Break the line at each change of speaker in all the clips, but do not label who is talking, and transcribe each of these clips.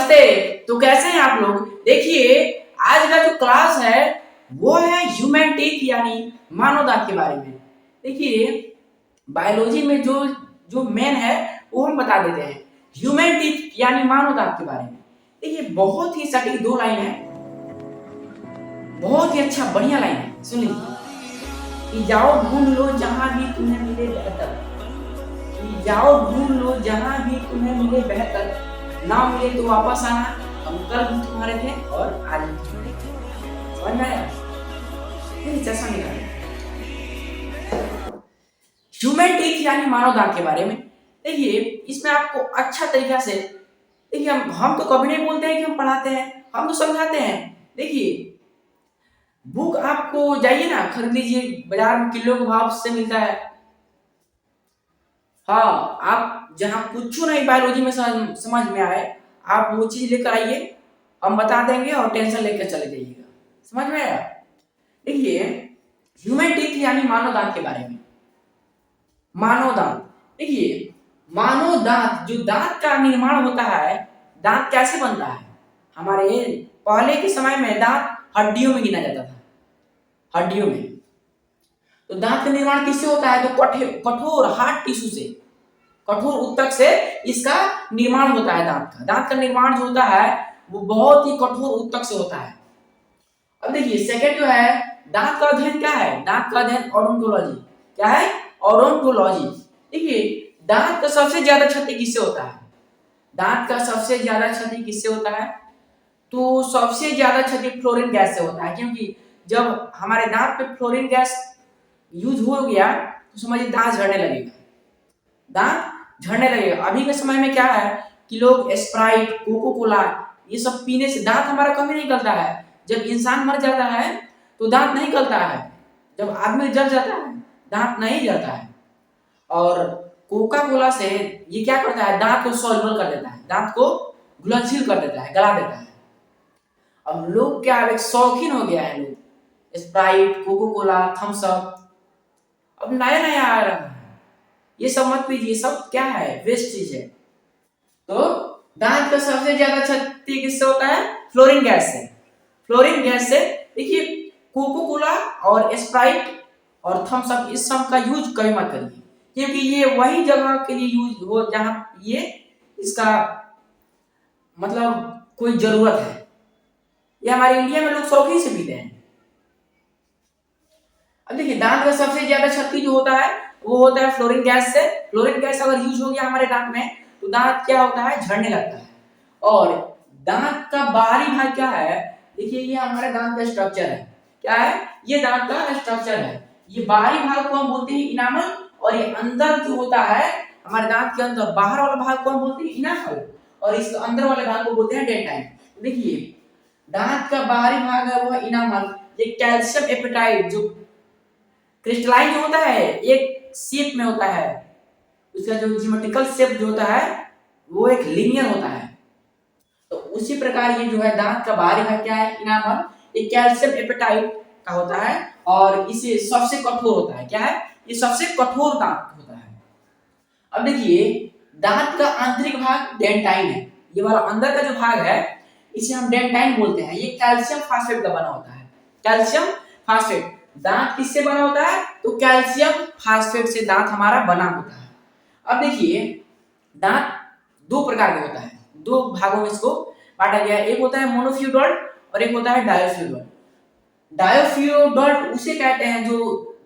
नमस्ते। तो कैसे हैं आप लोग? देखिए, आज का जो क्लास है वो है ह्यूमन टीथ यानी मानव दांत के बारे में। देखिए, बायोलॉजी में जो जो मेन है वो हम बता देते हैं। ह्यूमन टीथ यानी मानव दांत के बारे में। देखिए, बहुत ही सटीक दो लाइन है, बहुत ही अच्छा बढ़िया लाइन है। सुन लीजिए कि जाओ ढूंढ लो जहां भी तुम्हें मिले बेहतर, कि जाओ ढूंढ लो जहां भी तुम्हें मिले बेहतर, ना मिले तो वापस आना, हम कल भी तुम्हारे थे और आज भी तुम्हारे थे। समझ में आया? फिर चश्मा निकालो। ह्यूमन टीथ यानी मानव दांत के बारे में। देखिए, इसमें आपको अच्छा तरीका से, देखिए हम तो कभी नहीं बोलते हैं कि हम पढ़ाते हैं, हम तो समझाते हैं। देखिए, बुक आपको जाइए ना खरीद लीजिए, बाजार में किलो के भाव से मिलता है। हाँ, आप जहाँ कुछ नहीं बायोलॉजी में समझ में आए, आप वो चीज लेकर आइए, हम बता देंगे और टेंशन लेकर चले जाइएगा। समझ में आया? देखिए, ह्यूमन टीथ यानी मानव दांत के बारे में। मानव दांत, देखिए मानव दांत, जो दांत का निर्माण होता है, दांत कैसे बनता है? हमारे पहले के समय में दांत हड्डियों में गिना जाता था, हड्डियों में। तो दांत का निर्माण किससे होता है? तो कठोर हार्ड टिश्यू से, कठोर ऊतक से इसका निर्माण होता है। दांत का निर्माण जो होता है वो बहुत ही कठोर ऊतक से होता है। अब देखिए, सेकंड जो है, दांत का अध्ययन क्या है? दांत का अध्ययन ओडोंटोलॉजी। क्या है? ओडोंटोलॉजी। देखिए, दांत का सबसे ज्यादा क्षति किससे होता है? दांत का सबसे ज्यादा क्षति किससे होता है? तो सबसे ज्यादा क्षति फ्लोरीन गैस से होता है, क्योंकि जब हमारे दांत पे फ्लोरीन गैस यूज हो गया तो समझिए दांत झड़ने लगेगा, दांत झड़ने लगेगा। अभी के समय में क्या है कि लोग स्प्राइट, कोको कोला ये सब पीने से दांत हमारा कभी नहीं गलता है। जब इंसान मर जाता है तो दांत नहीं गलता है, जब आदमी जल जाता है दांत नहीं जलता है। और कोका कोला से ये क्या करता है? दांत को सॉल्युबल कर देता है, दांत को घुलनशील कर देता है, गला देता है। अब लोग क्या, एक शौकीन हो गया है, लोग Sprite, Coca Cola, Thums Up अब नया नया आ रहा है, ये सब मत पीजिए, सब क्या है? वेस्ट चीज है। तो दांत का सबसे ज्यादा क्षति किससे होता है? फ्लोरीन गैस से। फ्लोरीन गैस से। देखिए, कोको कोला और स्प्राइट और थम्स अप इस सब का यूज कभी मत करिए, क्योंकि ये वही जगह के लिए यूज हो जहां ये इसका मतलब कोई जरूरत है। ये हमारे इंडिया में लोग शौकीन से पीते हैं। अब देखिए, दांत का सबसे ज्यादा क्षति जो होता है वो होता है फ्लोरीन गैस से। फ्लोरीन गैस अगर यूज हो गया हमारे दांत में तो दांत क्या होता है? झड़ने लगता है। और दांत का बाहरी भाग क्या है? देखिए, ये हमारे दांत का स्ट्रक्चर है। क्या है? ये दांत का स्ट्रक्चर है। ये बाहरी भाग को हम बोलते हैं इनामल, और ये अंदर जो होता है हमारे दांत के अंदर, बाहर वाला भाग को हम बोलते हैं इनामल, और इस अंदर वाले भाग को बोलते हैं डेंटाइन। देखिए, दांत का बाहरी भाग है वो है इनामल। ये कैल्शियम एपेटाइट जो क्रिस्टलाइन जो होता है, एक शेप में होता है, उसका जो ज्योमेट्रिकल शेप जो होता है वो एक लीनियर होता है। तो उसी प्रकार ये जो है दांत का बाहरी भाग क्या है? इनामल। ये कैल्शियम एपेटाइट का होता है और इसे सबसे कठोर होता है। क्या है? ये सबसे कठोर दांत होता है। अब देखिए, दांत का आंतरिक भाग डेंटाइन है। ये वाला अंदर का जो भाग है इसे हम डेंटाइन बोलते हैं। ये कैल्शियम फास्फेट का बना होता है। Calcium phosphate. दांत किससे बना होता है? तो कैल्शियम फास्फेट से दांत हमारा बना होता है। अब देखिए, दांत दो प्रकार का होता है, दो भागों में इसको बांटा गया है। एक होता है मोनोफ्यूडोल्ट और एक होता है डायोफ्यूडोल्ट। डायोफ्यूडोल्ट उसे कहते हैं जो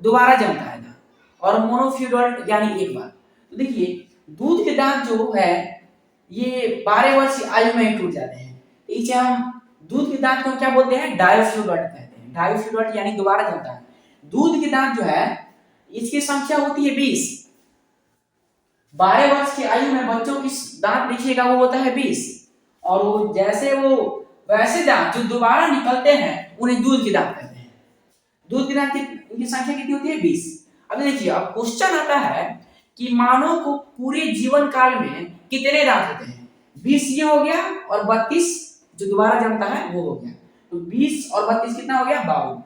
दोबारा जमता है दांत, और मोनोफ्यूडोल्ट यानी एक बार। तो देखिए, दूध के दांत जो है ये 12 वर्ष की आयु में टूट जाते हैं। इसे हम दूध के दांत को क्या बोलते हैं? डायोफ्यूडोल्ट कहते हैं। डायोफ्यूडोल्ट यानी दोबारा जमता है। दूध के दांत जो है इसकी संख्या होती है 20। 12 वर्ष की आयु में बच्चों की दांत देखिएगा वो होता है 20, और वो जैसे वो वैसे दांत जो दोबारा निकलते हैं उन्हें दूध के दांत कहते हैं। दूध के दांत की संख्या कितनी होती है? 20। अब देखिए, अब क्वेश्चन आता है कि मानव को पूरे जीवन काल में कितने दांत होते हैं? 20 ये हो गया, और 32 जो दोबारा जमता है वो हो गया। तो 20 और 32 कितना हो गया? 52।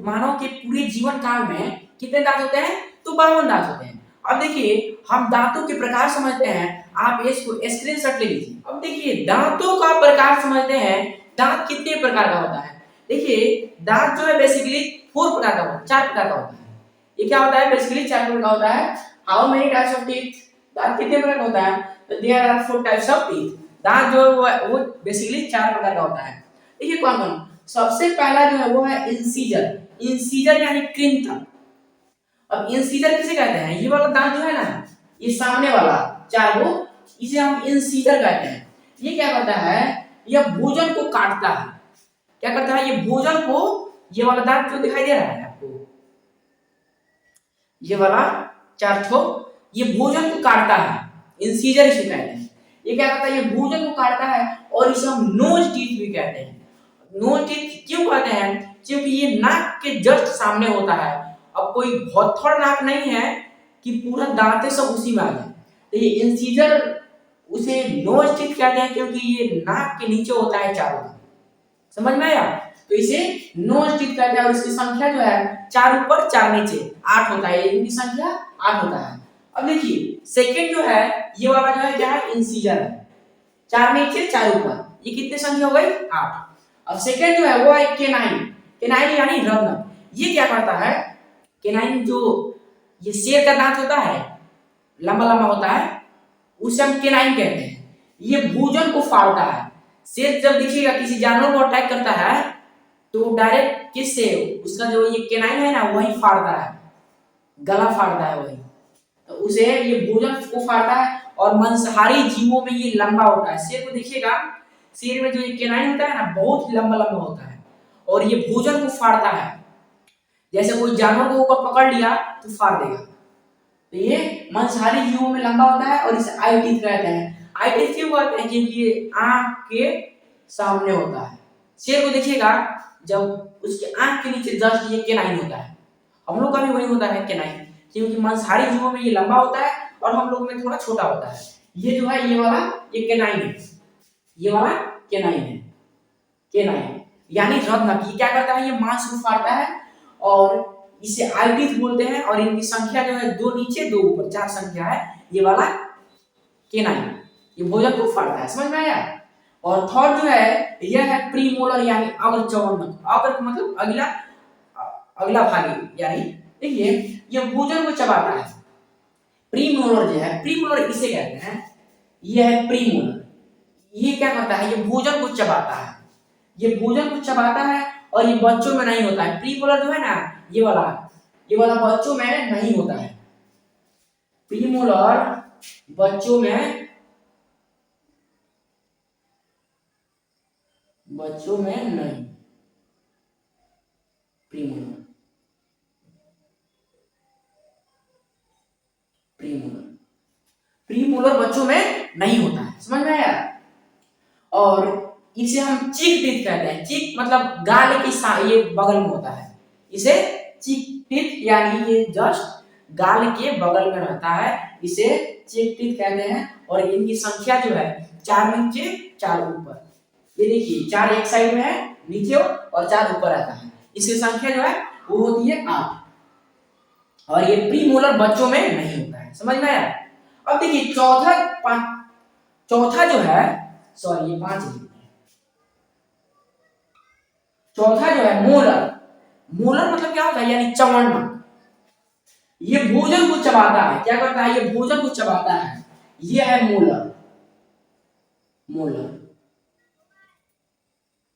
मानव के पूरे जीवन काल में कितने दांत होते हैं? तो 52 दांत होते हैं। अब देखिए, हम दांतों के प्रकार समझते हैं। आप इसको स्क्रीनशॉट ले लीजिए। अब देखिए दांतों का प्रकार समझते हैं, दांत कितने प्रकार का होता है। देखिए दांत जो है बेसिकली 4 प्रकार का होता है, 4 प्रकार का होता है। ये क्या होता है बेसिकली 4 प्रकार का होता है। How many types of teeth, दांत कितने प्रकार का होता है, तो there are 4 types of teeth. दांत जो है वो बेसिकली 4 प्रकार का होता है। देखिए कौन कौन, सबसे पहला जो है वो है इंसीजर। इंसीजर यानी कृंतक। अब इंसीजर किसे कहते हैं, ये वाला दांत जो है ना, ये सामने वाला 4 गो, इसे हम इंसीजर कहते हैं। ये क्या करता है, यह भोजन को काटता है। क्या करता है, ये भोजन को, ये वाला दांत जो दिखाई दे रहा है आपको, ये वाला 4 ठो, ये भोजन को काटता है, इंसीजर इसे कहते हैं। ये क्या करता है, ये भोजन को काटता है और इसे हम नोज टीथ भी कहते हैं। नोज टीथ क्यों कहते हैं, क्योंकि ये नाक के जस्ट सामने होता है। अब कोई भौथड़ नाक नहीं है कि पूरा दांतें सब उसी में आ जाए, तो ये इंसीजर उसे नोज टीथ कहते हैं क्योंकि ये नाक के नीचे होता है चारों दांत। समझ में आया, तो इसे नोज टीथ कहते हैं। और इसकी संख्या जो है 4 ऊपर 4 नीचे 8 होता है, इनकी संख्या 8 होता है। अब देखिए सेकंड जो है, ये वाला जो है क्या है, इंसीजर है। 4 नीचे 4 ऊपर, ये कितनी संख्या हो गई, 8। अब सेकंड जो है वो है केनाइन। केनाइन यानी रत्न। ये क्या करता है, केनाइन जो ये शेर का दांत होता है, लंबा लंबा होता है, उसे हम केनाइन कहते हैं। ये भोजन को फाड़ता है। शेर जब देखिएगा किसी जानवर को अटैक करता है तो डायरेक्ट किससे, उसका जो ये केनाइन है ना वही फाड़ता है, गला फाड़ता है वही, तो उसे ये भोजन को फाड़ता है। और मांसाहारी जीवों में ये लंबा होता है। शेर को देखिएगा, शेर में जो ये केनाइन होता है ना बहुत ही लंबा लंबा होता है और ये भोजन को फाड़ता है। जैसे कोई जानवर को ऊपर पकड़ लिया तो फाड़ देगा। तो ये मांसाहारी जीवों में लंबा होता है और इसे आई टीथ कहते हैं। आई टीथ क्यों कहते हैं, क्योंकि ये आंख के सामने होता है। शेर को देखिएगा, जब उसके आंख के नीचे जस्ट ये केनाइन होता है। हम लोग का भी वही होता है केनाइन, क्योंकि मांसाहारी जीवों में ये लंबा होता है और हम लोग में थोड़ा छोटा होता है। ये जो है ये वाला ये केनाइन है, ये वाला केनाइन है। केनाइन यानी रत्न। ये क्या करता है, ये मांस को फाड़ता है और इसे आई टीथ बोलते हैं। और इनकी संख्या जो है 2 नीचे 2 ऊपर 4 संख्या है ये वाला केनाइन। ये भोजन को फाड़ता है, समझ में आया। और थर्ड जो है यह है प्रीमोलर यानी अग्र चौवन। अग्र मतलब अगला, अगला भागी यानी, देखिए ये भोजन को चबाता है। प्रीमोलर जो है, प्रीमोलर इसे कहते हैं, ये है प्रीमोलर। ये क्या करता है, ये भोजन को चबाता है। ये भोजन को चबाता है और ये बच्चों में नहीं होता है। प्रीमोलर जो है ना ये वाला बच्चों में नहीं होता है। प्रीमोलर बच्चों में नहीं। प्रीमोलर प्रीमोलर बच्चों में नहीं होता है, समझ में आया। और इसे हम चीक टीथ कहते हैं। चीक मतलब गाल की ये बगल में होता है, इसे चीक टीथ यानी ये जस्ट गाल के बगल में रहता है, इसे चीक टीथ कहते हैं। और इनकी संख्या जो है 4 नीचे 4 ऊपर। ये देखिए 4 एक साइड में है नीचे और 4 ऊपर रहता है। इसकी संख्या जो है वो होती है 8। और ये प्रीमोलर बच्चों में नहीं होता है, समझ में आया। अब देखिए चौथा जो है, सॉरी ये 5 है। चौथा जो है मोलर। मोलर मतलब क्या होता है, यानी चवन्ना। ये भोजन को चबाता है। क्या करता है, ये भोजन को चबाता है। ये है मोलर।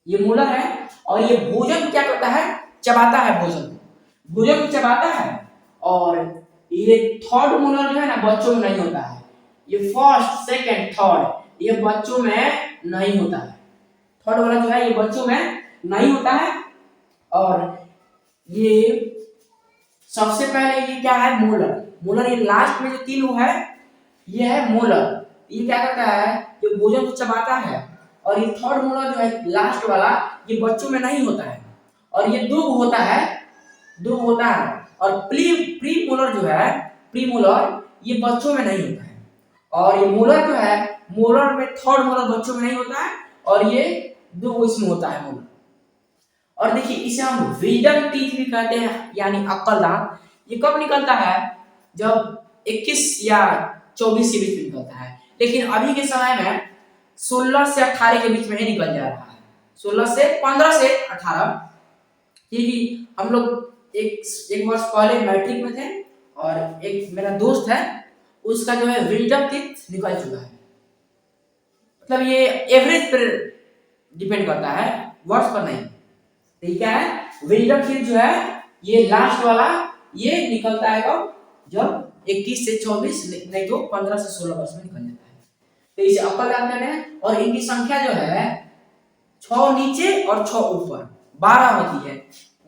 ये मोलर है और ये भोजन को क्या करता है, चबाता है। भोजन को चबाता है। और ये थर्ड मोलर जो है ना बच्चों में नहीं होता है। ये फर्स्ट सेकंड थर्ड ये बच्चों में नहीं होता है। थर्ड वाला जो है ये बच्चों में नहीं होता है। और ये सबसे पहले ये क्या है, मोलर। ये लास्ट में जो 3 है ये है मोलर। ये क्या करता है, ये भोजन को चबाता है। और ये थर्ड मोलर जो है लास्ट वाला, ये बच्चों में नहीं होता है। और ये 2 होता है। और प्रीमोलर जो है, प्रीमोलर ये बच्चों में नहीं होता है। और ये मोलर जो है, मोलर में थर्ड मोलर बच्चों में नहीं होता है और ये 2 इसमें होता है मोलर। और देखिए इसे हम विजडम टीथ भी कहते हैं, यानी अक्ल दांत। ये कब निकलता है, जब 21 या 24 के बीच में निकलता है। लेकिन अभी के समय में 16 से 18 के बीच में ही निकल जा रहा है। 16 से 15 से 18, क्योंकि हम लोग एक वर्ष पहले मैट्रिक में थे और एक मेरा दोस्त है उसका जो है विल्डम तीर्थ निकल चुका है। मतलब ये एवरेज पर डिपेंड करता है, वर्ष पर नहीं। तो क्या है विल्डम तीर्थ जो है ये लास्ट वाला ये निकलता है कब, जब 21 से 24 नहीं तो 15 से 16 वर्ष में निकल जाता है। तो इसे अपर याद करना है। और इनकी संख्या जो है 6 नीचे और 6 ऊपर 12 होती है।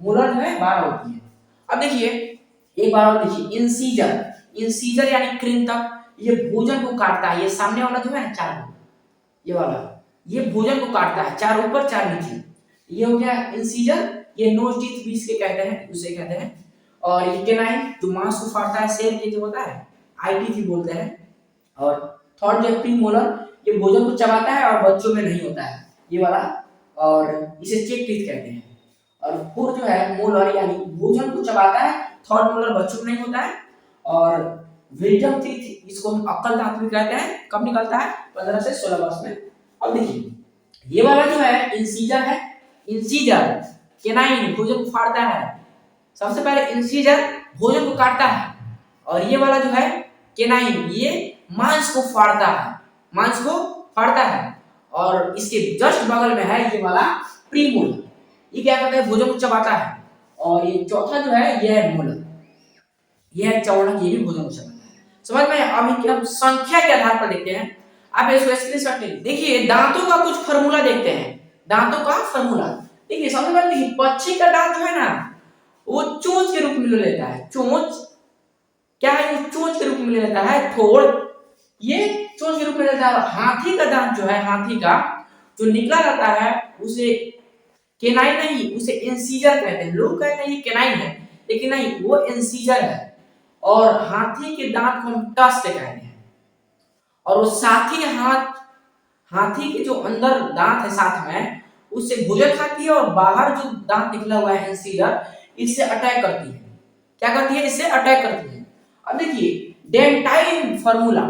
मोलर जो है 12 होती है। अब देखिए एक बार और देखिए इंसीजर, इंसीजर यानी कृंतक, ये भोजन को काटता है। ये सामने वाला जो है ना 4, ये वाला ये भोजन को काटता है, 4 ऊपर 4 नीचे, ये हो गया इंसीजर। ये नोज टीथ भी इसके कहते हैं, उसे कहते हैं। और ये केनाइन जो मांस को फाड़ता है, शेर के जो होता है आई टीथ बोलते हैं। और थर्ड जो प्रीमोलर, ये भोजन को चबाता है और बच्चों में नहीं होता है ये वाला, और इसे चेक टीथ कहते हैं। और फोर्थ जो है मोलर यानी भोजन को चबाता है, थर्ड मोलर बच्चों में नहीं होता है। और विल्डम टीथ इसको हम अक्कल दांत भी कहते हैं, कब निकलता है 15 से 16 वर्ष में। अब देखिए ये वाला जो है इंसीजर है, इंसीजर केनाइन भोजन को फाड़ता है। सबसे पहले इंसीजर भोजन को काटता है, और ये वाला जो है केनाइन ये मांस को फाड़ता है, मांस को फाड़ता है। और इसके जस्ट बगल में है ये वाला प्रीमोलर, ये क्या करता है भोजन को चबाता है। और ये चौथा जो है ये है मोलर, ये है चौड़क, ये भी भोजन को चबाता है। समझ में? अब इनकी हम संख्या के आधार पर देखते हैं। आप इसको स्क्रीनशॉट ले लीजिए। देखिए दांतों का कुछ फार्मूला देखते हैं, दांतों का फार्मूला देखिए। सबसे पहले देखिए पक्षी का दांत जो है ना वो चोंच के रूप में ले लेता है। चोंच क्या है, वो चोंच के रूप में ले लेता है। थोड़ ये चोंच के रूप में लेता है। हाथी का दांत जो है, हाथी का जो निकला रहता है उसे केनाइन नहीं, उसे इंसीजर कहते हैं। लोग कहते हैं ये केनाइन है, लेकिन नहीं, वो इंसीजर है। और हाथी के दांत को हम टस्ट कहते हैं। और वो साथ ही हाथी के जो अंदर दांत है साथ में, उससे भोजन खाती है, और बाहर जो दांत निकला हुआ है इंसीजर, इससे अटैक करती है। क्या करती है? इससे अटैक करती है। अब देखिए डेंटाइन फार्मूला,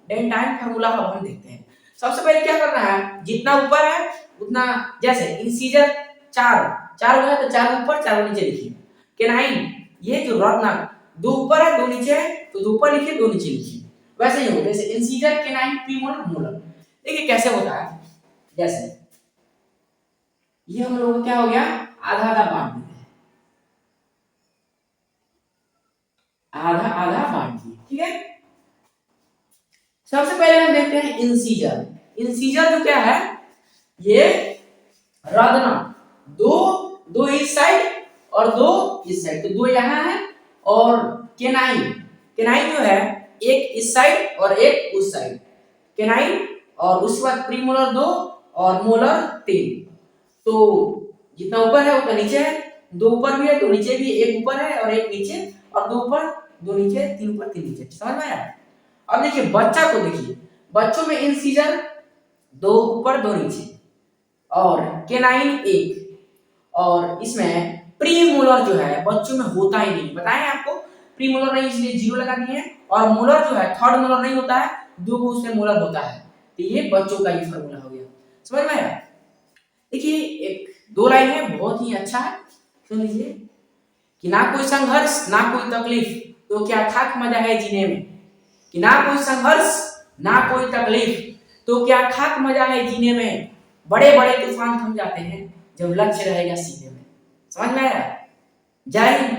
डेंटाइन फार्मूला हम देखते हैं। सबसे पहले क्या करना है, जितना ऊपर है उतना, जैसे इंसीजर 4 हो गया तो 4 ऊपर 4 नीचे लिखिए। केनाइन ये जो रत्ना 2 ऊपर है 2 नीचे है, तो 2 ऊपर लिखिए 2 नीचे लिखिए। वैसे ही हो, जैसे इंसीजर केनाइन प्रीमोलर मोलर। देखिए कैसे होता है, जैसे ये हम लोगों को क्या हो गया, आधा आधा बांट दिया, आधा आधा बांट दिया, ठीक है। सबसे पहले हम देखते हैं इंसीजर। इंसीजर जो क्या है, ये रत्ना दो इस साइड और 2 इस साइड, तो 2 यहाँ है। और केनाइन, केनाइन जो है एक इस साइड और एक उस साइड, केनाइन। और उसके बाद प्रीमोलर 2 और मोलर 3। तो जितना ऊपर है उतना नीचे है, 2 ऊपर भी है 2 नीचे भी, एक ऊपर है और एक नीचे, और 2 ऊपर 2 नीचे 3 ऊपर 3 नीचे। समझ में आया? अब देखिए बच्चा को देखिए, बच्चों में इंसीजर 2 ऊपर 2 नीचे, और केनाइन 1, और इसमें प्रीमोलर जो है बच्चों में होता ही नहीं। बताएं आपको, प्रीमोलर नहीं इसलिए 0 लगा दिए हैं। और मोलर जो है थर्ड मोलर नहीं होता है, 2 को उसमें मोलर होता है। तो ये बच्चों का ये फार्मूला हो गया। समझ में आया? देखिए एक 2 लाइन है, बहुत ही अच्छा है, सुन लीजिए कि ना कोई संघर्ष ना कोई तकलीफ, तो क्या खाक मजा है जीने में। कि ना कोई संघर्ष ना कोई तकलीफ, तो क्या खाक मजा है जीने में। बड़े बड़े तूफान थम जाते हैं जब लक्ष्य रहेगा सीने में। समझ में आया? जय हिंद।